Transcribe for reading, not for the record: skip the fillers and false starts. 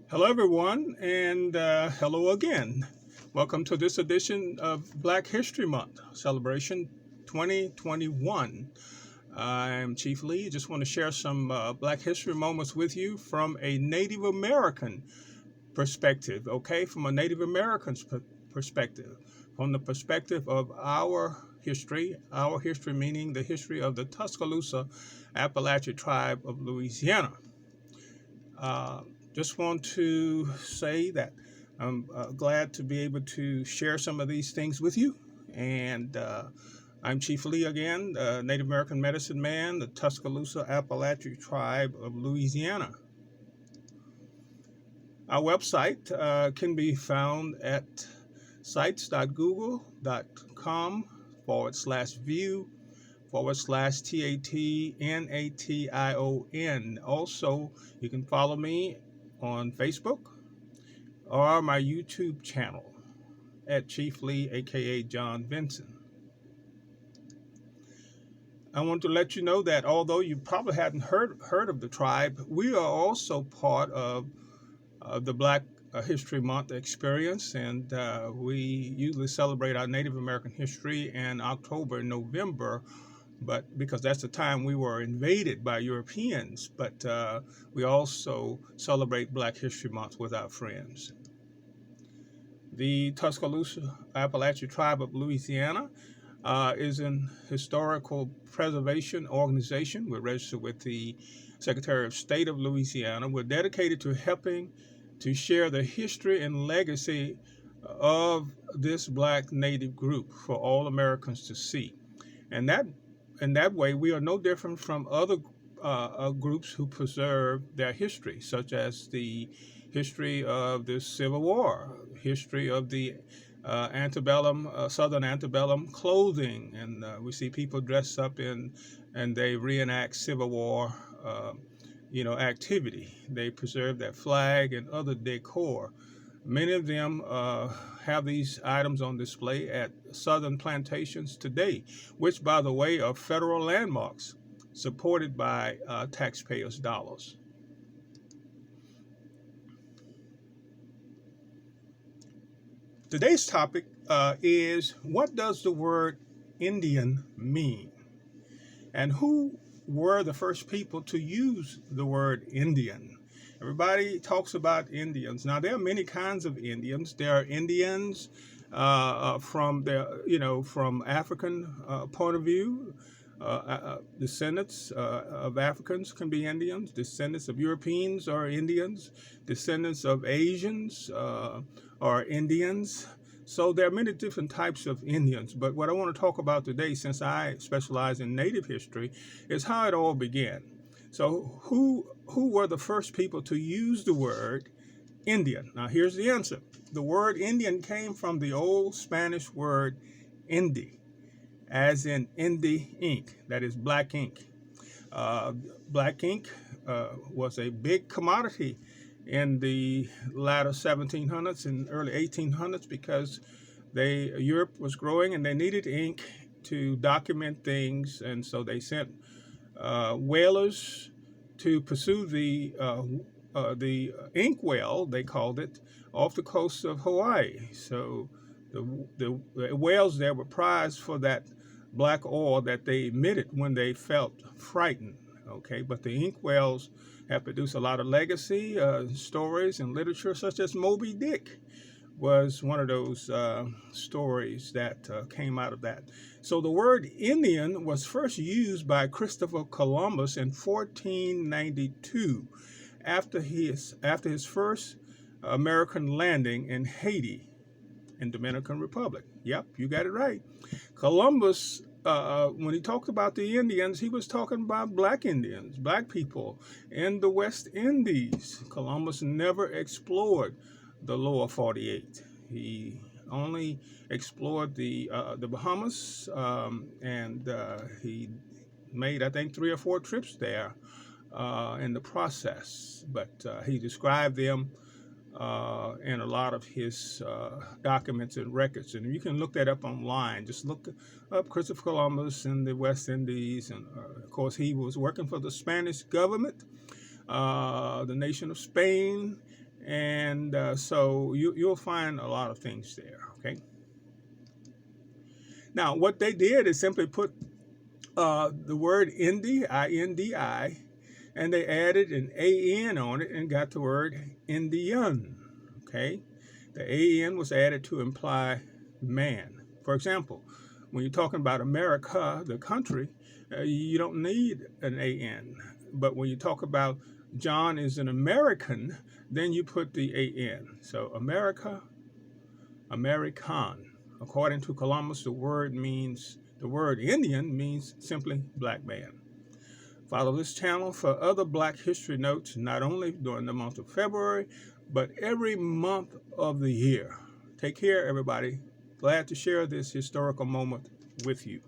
Hello, everyone, and hello again. Welcome to this edition of Black History Month Celebration 2021. I'm Chief Lee. Just want to share some Black History moments with you from a Native American perspective, okay? From a Native American's perspective, from the perspective of our history meaning the history of the Tuscaloosa Appalachian tribe of Louisiana. Uh, just want to say that I'm glad to be able to share some of these things with you. And I'm Chief Lee again, the Native American medicine man, the Tuscaloosa Appalachian tribe of Louisiana. Our website can be found at sites.google.com/view/TATNATION. Also, you can follow me on Facebook or my YouTube channel at Chief Lee, aka John Vinson. I want to let you know that although you probably hadn't heard of the tribe, we are also part of the Black History Month experience, and we usually celebrate our Native American history in October and November, but because that's the time we were invaded by Europeans. But we also celebrate Black History Month with our friends. The Tuscaloosa Appalachian Tribe of Louisiana is an historical preservation organization. We're registered with the Secretary of State of Louisiana. We're dedicated to helping to share the history and legacy of this Black Native group for all Americans to see. And that way, we are no different from other groups who preserve their history, such as the history of the Civil War, history of the antebellum, Southern antebellum clothing, and we see people dressed up in, and they reenact Civil War, activity. They preserve that flag and other decor. Many of them have these items on display at Southern plantations today, which, by the way, are federal landmarks supported by taxpayers' dollars. Today's topic is, what does the word Indian mean? And who were the first people to use the word Indian? Everybody talks about Indians. Now, there are many kinds of Indians. There are Indians from African point of view. Descendants of Africans can be Indians. Descendants of Europeans are Indians. Descendants of Asians are Indians. So there are many different types of Indians, but what I want to talk about today, since I specialize in Native history, is how it all began. So who were the first people to use the word Indian? Now here's the answer. The word Indian came from the old Spanish word Indi, as in Indi ink, that is black ink. Black ink was a big commodity in the latter 1700s and early 1800s because Europe was growing and they needed ink to document things, and so they sent whalers to pursue the ink whale, they called it, off the coast of Hawaii. So the whales there were prized for that black oil that they emitted when they felt frightened. Okay, but the ink whales have produced a lot of legacy stories and literature, such as Moby Dick was one of those stories that came out of that. So the word Indian was first used by Christopher Columbus in 1492 after his first American landing in Haiti in Dominican Republic. Yep, you got it right. Columbus, when he talked about the Indians, he was talking about black Indians, black people in the West Indies. Columbus never explored the lower 48. He only explored the Bahamas, and he made, I think, 3 or 4 trips there in the process. But he described them in a lot of his documents and records. And you can look that up online. Just look up Christopher Columbus in the West Indies. And of course, he was working for the Spanish government the nation of Spain, and so you'll find a lot of things there. Okay. Now, what they did is simply put the word Indi, I-N-D-I, and they added an A-N on it and got the word Indian. Okay. The A-N was added to imply man. For example, when you're talking about America, the country, you don't need an A-N. But when you talk about John is an American, then you put the A-N. So America, American. According to Columbus, the word Indian means simply black man. Follow this channel for other Black History notes, not only during the month of February, but every month of the year. Take care, everybody. Glad to share this historical moment with you.